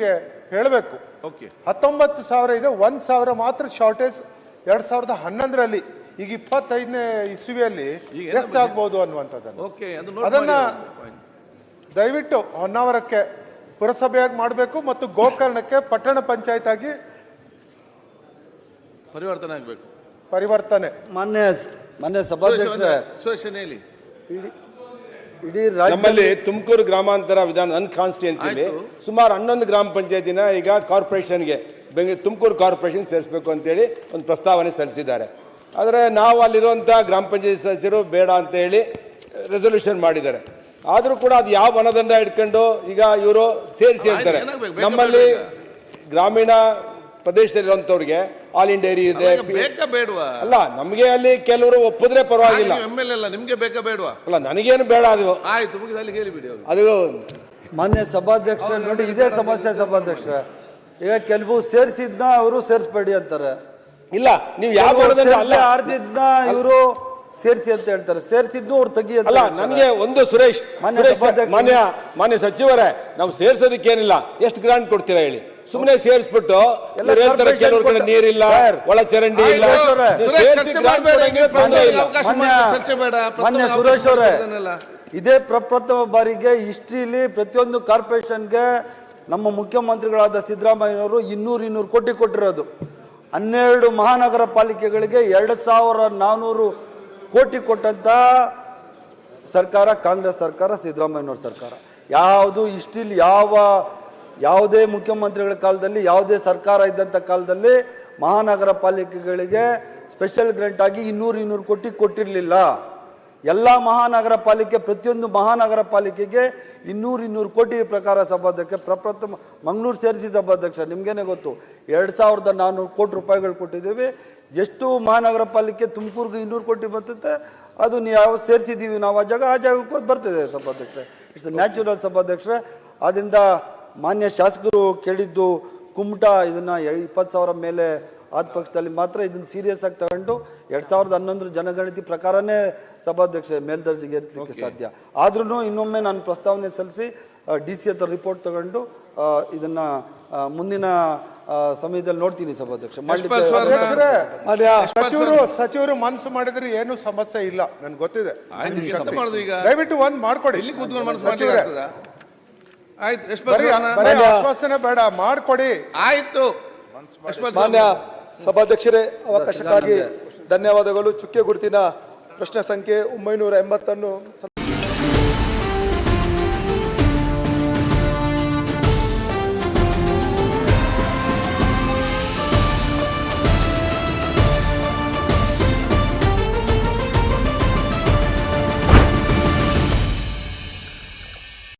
ನಿಮಗೆ ಹೇಳಬೇಕು. ಓಕೆ, 19,000 ಇದೆ, 1,000 ಮಾತ್ರ ಶಾರ್ಟೇಜ್ 2011ರಲ್ಲಿ. ಈಗ 25ನೇ ಇಸ್ವಿಯಲ್ಲಿ ಎಷ್ಟಾಗ್ಬೋದು ಅನ್ನುವಂಥದ್ದನ್ನು ಅದನ್ನ ದಯವಿಟ್ಟು ಹೊನ್ನಾವರಕ್ಕೆ ಪುರಸಭೆಯಾಗಿ ಮಾಡಬೇಕು ಮತ್ತು ಗೋಕರ್ಣಕ್ಕೆ ಪಟ್ಟಣ ಪಂಚಾಯತ್ ಆಗಿ ಪರಿವರ್ತನೆ ಆಗಬೇಕು. ಪರಿವರ್ತನೆ. ಮಾನ್ಯ ಸಭಾಧ್ಯಕ್ಷರೇ, ಇಡೀ ನಮ್ಮಲ್ಲಿ ತುಮಕೂರು ಗ್ರಾಮಾಂತರ ವಿಧಾನ ನನ್ನ ಕಾನ್ಸ್ಟಿಟ್ಯೂನ್ಸಿಲಿ ಸುಮಾರು 11 ಗ್ರಾಮ ಪಂಚಾಯತಿನ ಈಗ ಕಾರ್ಪೊರೇಷನ್ಗೆ ತುಮಕೂರು ಕಾರ್ಪೊರೇಷನ್ ಸೇರಿಸಬೇಕು ಅಂತೇಳಿ ಒಂದು ಪ್ರಸ್ತಾವನೆ ಸಲ್ಲಿಸಿದ್ದಾರೆ. ಆದರೆ ನಾವು ಅಲ್ಲಿರುವಂಥ ಗ್ರಾಮ ಪಂಚಾಯತ್ ಸದಸ್ಯರು ಬೇಡ ಅಂತ ಹೇಳಿ ರೆಸೊಲ್ಯೂಷನ್ ಮಾಡಿದ್ದಾರೆ. ಆದರೂ ಕೂಡ ಅದು ಯಾವ ಮನದಂಡ ಇಟ್ಕೊಂಡು ಈಗ ಇವರು ಸೇರಿಸಿ ಅಂತಾರೆ. ನಮ್ಮಲ್ಲಿ ಗ್ರಾಮೀಣ ಪ್ರದೇಶದಲ್ಲಿರುವಂತವ್ರಿಗೆ ಆಲ್ ಇಂಡಿಯಾ ಡೈರಿ ಇದೆ. ಅಲ್ಲ, ನಮಗೆ ಅಲ್ಲಿ ಕೆಲವರು ಒಪ್ಪಿದ್ರೆ ಪರವಾಗಿಲ್ಲ. ನಿಮ್ಗೆ ಬೇಕಾ ಬೇಡವಾ? ಅಲ್ಲ, ನನಗೇನು ಬೇಡ. ಅದು ಅದು ಮಾನ್ಯ ಸಭಾಧ್ಯಕ್ಷ ನೋಡಿ, ಇದೇ ಸಮಸ್ಯೆ ಸಭಾಧ್ಯಕ್ಷ. ಈಗ ಕೆಲವು ಸೇರಿಸಿದ್ನ ಅವರು ಸೇರಿಸಬೇಡಿ ಅಂತಾರೆ. ಇಲ್ಲ, ನೀವು ಯಾವ ಆರ್ದಿದ್ನ ಇವರು ಸೇರಿಸಿ ಅಂತ ಹೇಳ್ತಾರೆ. ಸೇರಿಸಿದ್ದು ಅವ್ರು ತೆಗಿ ಅಲ್ಲ. ನನಗೆ ಒಂದು ಸುರೇಶ್ ಮಾನ್ಯ ಸಚಿವರೇ, ನಾವು ಸೇರ್ಸೋದಕ್ಕೇನಿಲ್ಲ. ಎಷ್ಟು ಗ್ರಾಂಟ್ ಕೊಡ್ತೀರಾ ಹೇಳಿ? ಸುಮ್ಮನೆ ಸೇರಿಸ್ಬಿಟ್ಟು ಕೆಲವ್ರ ಕಡೆ ನೀರಿಲ್ಲ, ಒಳ ಚರಂಡಿ ಇಲ್ಲ. ಮಾನ್ಯ ಸುರೇಶ್ ಅವರೇ, ಇದೇ ಪ್ರಪ್ರಥಮ ಬಾರಿಗೆ ಹಿಸ್ಟ್ರಿಲಿ ಪ್ರತಿಯೊಂದು ಕಾರ್ಪೊರೇಷನ್ಗೆ ನಮ್ಮ ಮುಖ್ಯಮಂತ್ರಿಗಳಾದ ಸಿದ್ದರಾಮಯ್ಯನವರು 200 ಕೋಟಿ ಕೊಟ್ಟಿರೋದು. 12 ಮಹಾನಗರ ಪಾಲಿಕೆಗಳಿಗೆ 2,400 ಕೋಟಿ ಕೊಟ್ಟಂತ ಸರ್ಕಾರ ಕಾಂಗ್ರೆಸ್ ಸರ್ಕಾರ, ಸಿದ್ದರಾಮಯ್ಯನವ್ರ ಸರ್ಕಾರ. ಯಾವುದು ಹಿಸ್ಟ್ರಿಲಿ ಯಾವುದೇ ಮುಖ್ಯಮಂತ್ರಿಗಳ ಕಾಲದಲ್ಲಿ, ಯಾವುದೇ ಸರ್ಕಾರ ಇದ್ದಂಥ ಕಾಲದಲ್ಲಿ ಮಹಾನಗರ ಪಾಲಿಕೆಗಳಿಗೆ ಸ್ಪೆಷಲ್ ಗ್ರಾಂಟ್ ಆಗಿ 200 ಕೋಟಿ ಕೊಟ್ಟಿರಲಿಲ್ಲ. ಎಲ್ಲ ಮಹಾನಗರ ಪಾಲಿಕೆ, ಪ್ರತಿಯೊಂದು ಮಹಾನಗರ ಪಾಲಿಕೆಗೆ 200 ಕೋಟಿ ಪ್ರಕಾರ ಸಭಾಧ್ಯಕ್ಷ ಪ್ರಪ್ರಥಮ ಮಂಗಳೂರು ಸೇರಿಸಿ ಸಭಾಧ್ಯಕ್ಷ. ನಿಮ್ಗೇನೆ ಗೊತ್ತು, 2,400 ಕೋಟಿ ರೂಪಾಯಿಗಳು ಕೊಟ್ಟಿದ್ದೀವಿ. ಎಷ್ಟು ಮಹಾನಗರ ಪಾಲಿಕೆ ತುಮಕೂರಿಗೆ 200 ಕೋಟಿ ಬರ್ತದೆ, ಅದು ನೀವು ಯಾವ ಸೇರಿಸಿದ್ದೀವಿ ನಾವು ಆ ಜಾಗಕ್ಕೆ ಬರ್ತದೆ ಸಭಾಧ್ಯಕ್ಷ. ಇಟ್ಸ್ ನ್ಯಾಚುರಲ್ ಸಭಾಧ್ಯಕ್ಷರೇ. ಆದ್ದರಿಂದ ಮಾನ್ಯ ಶಾಸಕರು ಕೇಳಿದ್ದು ಕುಮಟಾ, ಇದನ್ನು 20,000 ಮೇಲೆ ಆದ ಪಕ್ಷದಲ್ಲಿ ಮಾತ್ರ ಇದನ್ನು ಸೀರಿಯಸ್ ಆಗಿ ತಗೊಂಡು 2011 ಜನಗಣತಿ ಪ್ರಕಾರನೇ ಸಭಾಧ್ಯಕ್ಷ ಮೇಲ್ದರ್ಜೆಗೆ ಏರಿಸಲಿಕ್ಕೆ ಸಾಧ್ಯ. ಆದ್ರೂ ಇನ್ನೊಮ್ಮೆ ನಾನು ಪ್ರಸ್ತಾವನೆ ಸಲ್ಲಿಸಿ DC ಹತ್ರ ರಿಪೋರ್ಟ್ ತಗೊಂಡು ಇದನ್ನ ಮುಂದಿನ ಸಮಯದಲ್ಲಿ ನೋಡ್ತೀನಿ ಸಭಾಧ್ಯಕ್ಷ. ಸಚಿವರು ಮನಸ್ಸು ಮಾಡಿದ್ರೆ ಏನು ಸಮಸ್ಯೆ ಇಲ್ಲ, ನನ್ಗೆ ಗೊತ್ತಿದೆ. ದಯವಿಟ್ಟು ಒಂದ್ ಮಾಡ್ಕೊಡಿ. ಆಶ್ವಾಸನೆ ಬೇಡ, ಮಾಡ್ಕೊಡಿ. ಆಯ್ತು. ಮಾನ್ಯ ಸಭಾಧ್ಯಕ್ಷರೇ, ಅವಕಾಶಕ್ಕಾಗಿ ಧನ್ಯವಾದಗಳು. ಚುಕ್ಕೆ ಗುರುತಿನ ಪ್ರಶ್ನೆ ಸಂಖ್ಯೆ 980